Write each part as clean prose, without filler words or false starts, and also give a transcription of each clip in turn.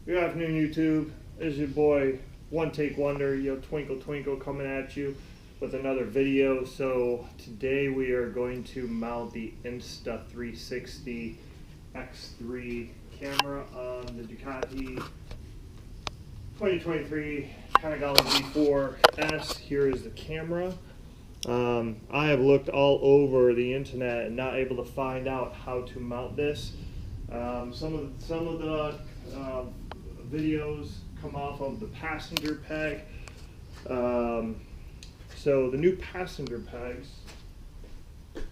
Good afternoon, YouTube. This is your boy, One Take Wonder, Twinkle Twinkle, coming at you with another video. So today we are going to mount the Insta360 X3 camera on the Ducati 2023 Panigale V4S. Here is the camera. I have looked all over the internet and not able to find out how to mount this. Some of the videos come off of the passenger peg. So the new passenger pegs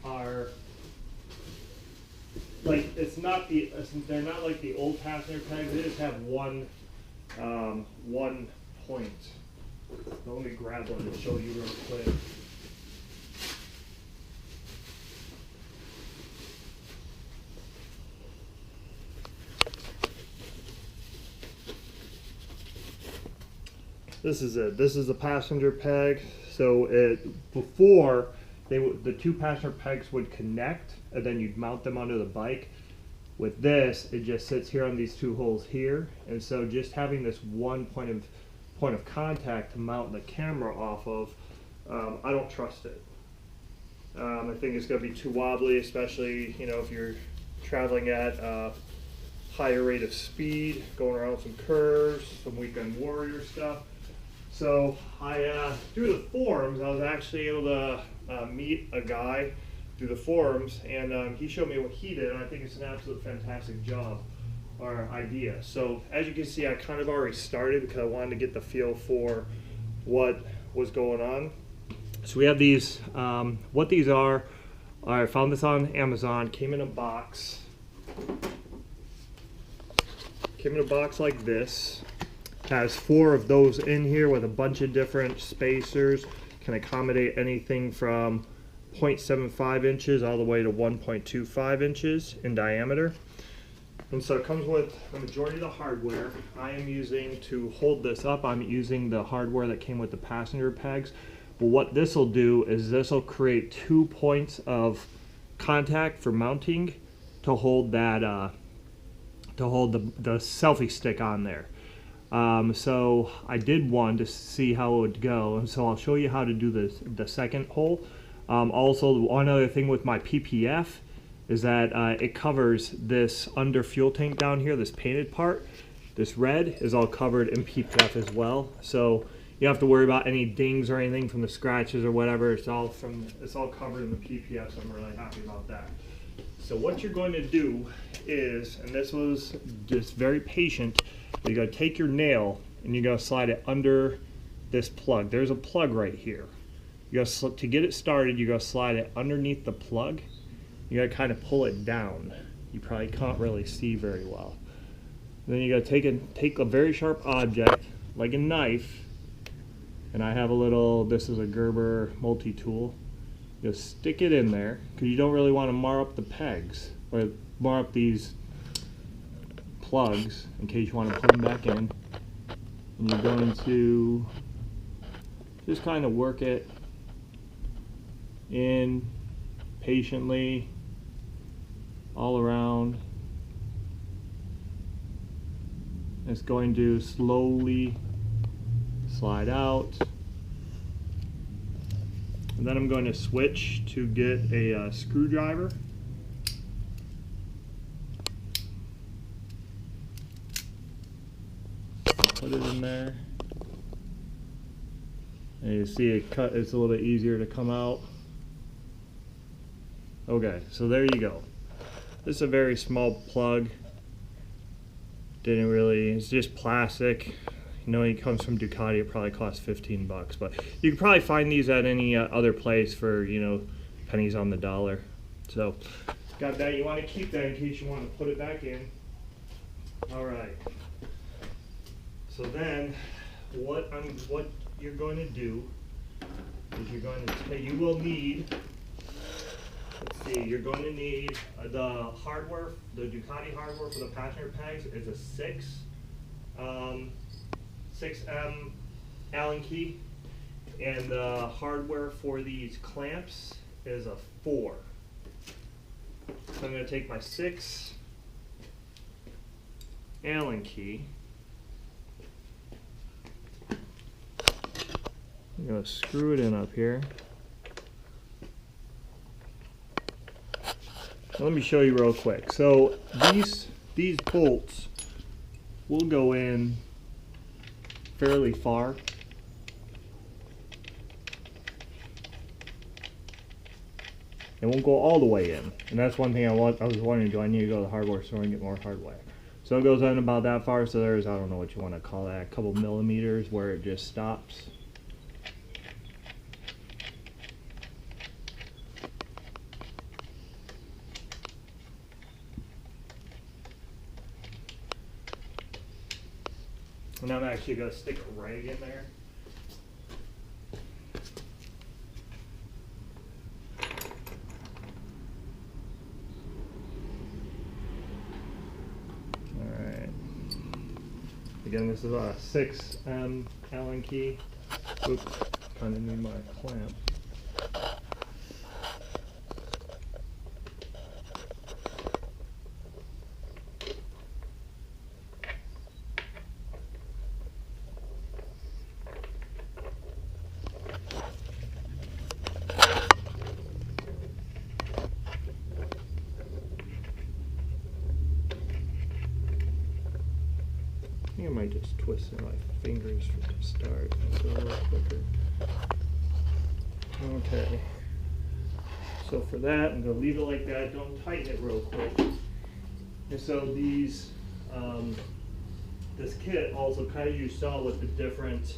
are like, they're not like the old passenger pegs. They just have one point. So let me grab one and show you real quick. This is it. This is the passenger peg. So before the two passenger pegs would connect, and then you'd mount them onto the bike. With this, it just sits here on these two holes here, and so just having this one point of contact to mount the camera off of, I don't trust it. I think it's going to be too wobbly, especially if you're traveling at a higher rate of speed, going around some curves, some weekend warrior stuff. So through the forums, I was actually able to meet a guy through the forums, and he showed me what he did, and I think it's an absolute fantastic job or idea. So as you can see, I kind of already started because I wanted to get the feel for what was going on. So we have these, what these are, I found this on Amazon, came in a box. Came in a box like this. Has 4 of those in here with a bunch of different spacers. Can accommodate anything from 0.75 inches all the way to 1.25 inches in diameter. And so it comes with the majority of the hardware. I am using, to hold this up, I'm using the hardware that came with the passenger pegs. But what this will do is this will create 2 points of contact for mounting to hold that, the selfie stick on there. So I did one to see how it would go, and so I'll show you how to do the second hole. Also, one other thing with my PPF is that it covers this under fuel tank down here, this painted part. This red is all covered in PPF as well, so you don't have to worry about any dings or anything from the scratches or whatever. It's all covered in the PPF, so I'm really happy about that. So what you're going to do is, and this was just very patient, you're going to take your nail and you're going to slide it under this plug. There's a plug right here. To get it started, you're going to slide it underneath the plug. You're going to kind of pull it down. You probably can't really see very well. And then you're going to take a very sharp object, like a knife, and I have a little, this is a Gerber multi-tool. Just stick it in there, because you don't really want to mar up the pegs, or mar up these plugs in case you want to put them back in. And you're going to just kind of work it in patiently all around. It's going to slowly slide out. And then I'm going to switch to get a screwdriver. Put it in there. And you see it cut, it's a little bit easier to come out. Okay, so there you go. This is a very small plug. It's just plastic. It comes from Ducati, it probably costs 15 bucks, but you can probably find these at any other place for, pennies on the dollar. So, got that. You want to keep that in case you want to put it back in. All right. So then, what you're going to do is you will need, you're going to need the hardware, the Ducati hardware for the passenger pegs is a 6M Allen key, and the hardware for these clamps is a 4. So I'm going to take my 6 Allen key, I'm going to screw it in up here. Now let me show you real quick. So these bolts will go in fairly far. It won't go all the way in, and that's one thing I was wondering, do I need to go to the hardware store and get more hardware? So it goes in about that far, so there's, I don't know what you want to call that, a couple millimeters where it just stops. And I'm actually going to stick a rag in there. Again, this is a 6M Allen key. Oops, kind of need my clamp. I think I might just twist in my fingers for the start. That's a little quicker. Okay. So for that, I'm going to leave it like that. Don't tighten it real quick. And so these, this kit also kind of, you saw with the different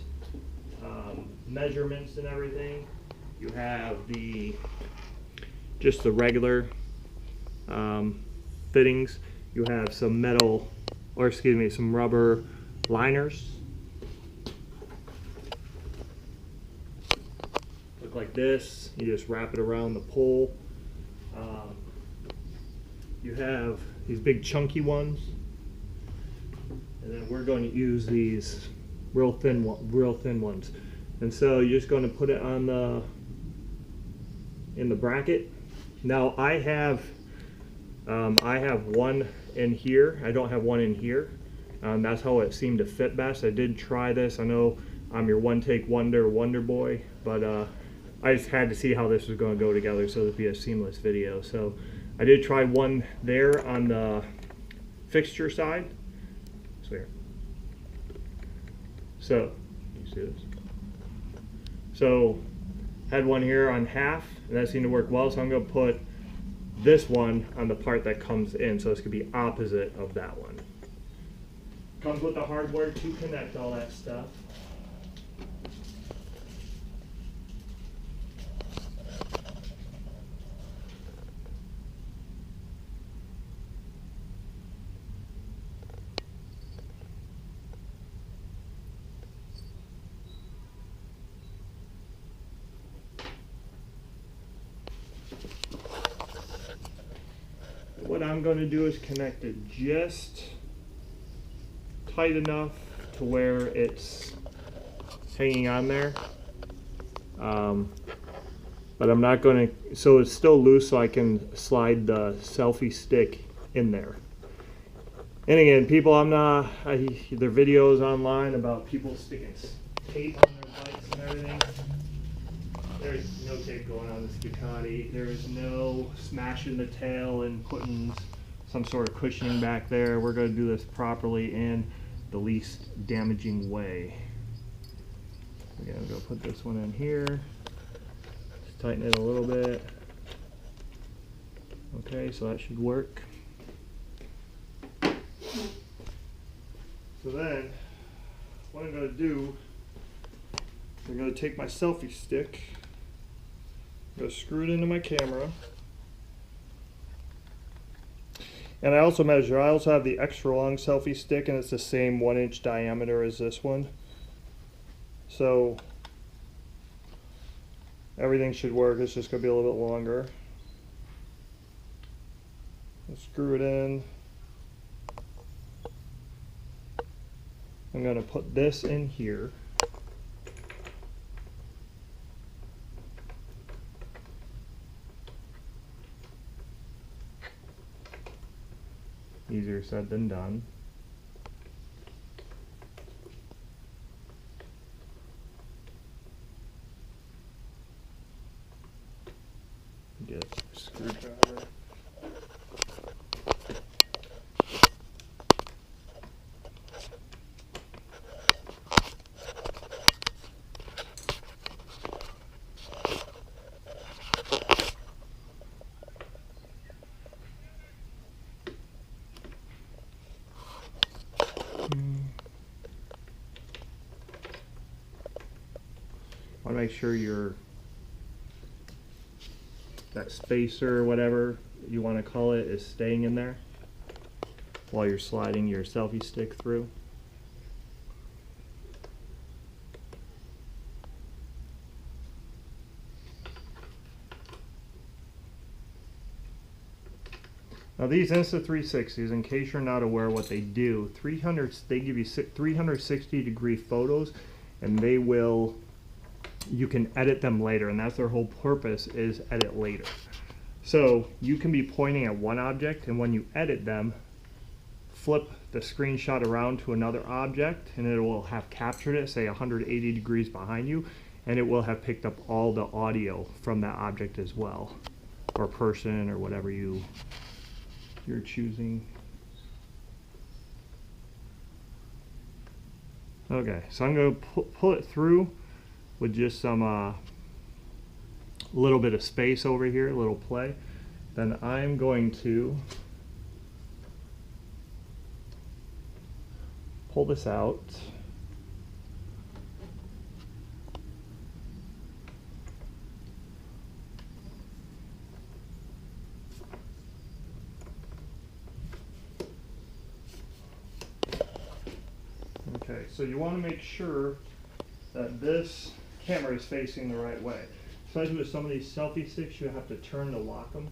measurements and everything. You have just the regular fittings. You have some metal, or excuse me, some rubber liners. Look like this. You just wrap it around the pole. You have these big chunky ones, and then we're going to use these real thin ones. And so you're just going to put it on in the bracket. Now I have one in here. I don't have one in here. That's how it seemed to fit best. I did try this. I know I'm your one-take wonder boy, but I just had to see how this was going to go together so it'd be a seamless video. So I did try one there on the fixture side. So here. So you see this? So had one here on half, and that seemed to work well. So I'm going to put this one on the part that comes in, so it's going to be opposite of that one. Comes with the hardware to connect all that stuff. What I'm going to do is connect it just tight enough to where it's hanging on there, but I'm not going to, so it's still loose, so I can slide the selfie stick in there. And again, people, there are videos online about people sticking tape on their bikes and everything. There's no tape going on this Ducati. There is no smashing the tail and putting some sort of cushioning back there. We're going to do this properly in the least damaging way. Again, I'm going to put this one in here. Just tighten it a little bit. Okay, so that should work. So then, what I'm going to do, I'm going to take my selfie stick, I'm going to screw it into my camera. And I also measure, I also have the extra long selfie stick, and it's the same 1-inch diameter as this one. So everything should work, it's just going to be a little bit longer. I'll screw it in. I'm going to put this in here. Easier said than done. want to make sure that spacer or whatever you want to call it is staying in there while you're sliding your selfie stick through. Now these Insta360s, in case you're not aware what they do, they give you 360 degree photos, and you can edit them later, and that's their whole purpose, is edit later. So you can be pointing at one object, and when you edit them, flip the screenshot around to another object, and it will have captured it, say 180 degrees behind you, and it will have picked up all the audio from that object as well, or person, or whatever you're choosing. Okay, so I'm going to pull it through with just some little bit of space over here, a little play. Then I'm going to pull this out. Okay, so you want to make sure that this camera is facing the right way. Especially with some of these selfie sticks, you have to turn to lock them,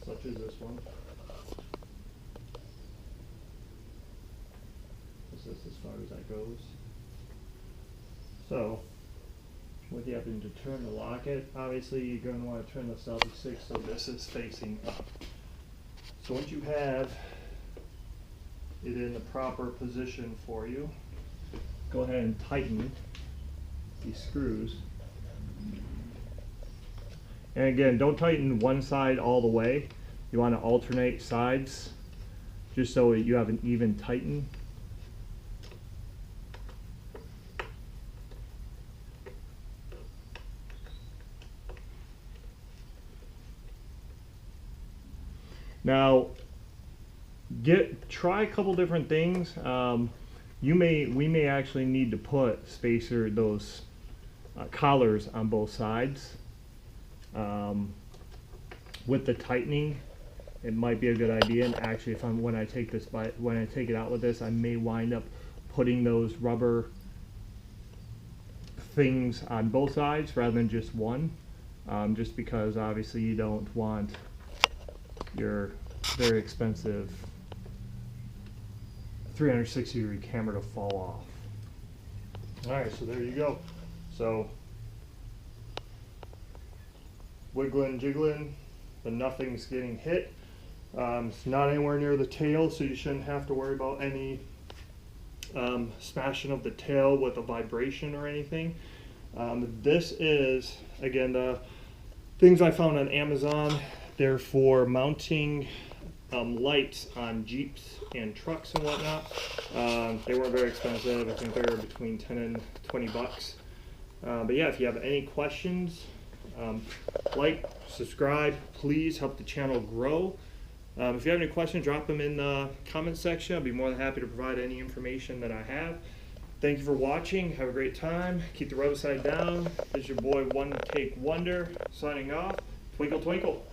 such as this one. This is as far as that goes. So, with you having to turn to lock it, obviously you're going to want to turn the selfie stick so this is facing up. So once you have it in the proper position for you, go ahead and tighten these screws. And again, don't tighten one side all the way. You want to alternate sides just so you have an even tighten. Now, try a couple different things. We may actually need to put those collars on both sides. With the tightening, it might be a good idea. And actually, when I take it out with this, I may wind up putting those rubber things on both sides rather than just one. Just because obviously you don't want your very expensive 360 degree camera to fall off. Alright, so there you go. So, wiggling, jiggling, but nothing's getting hit. It's not anywhere near the tail, so you shouldn't have to worry about any smashing of the tail with a vibration or anything. This is, again, the things I found on Amazon. They're for mounting lights on Jeeps and trucks and whatnot. They weren't very expensive. I think they were between 10 and 20 bucks. But yeah, if you have any questions, like, subscribe, please help the channel grow. If you have any questions, drop them in the comment section. I'll be more than happy to provide any information that I have. Thank you for watching. Have a great time. Keep the road side down. This is your boy One Take Wonder signing off. Twinkle, twinkle.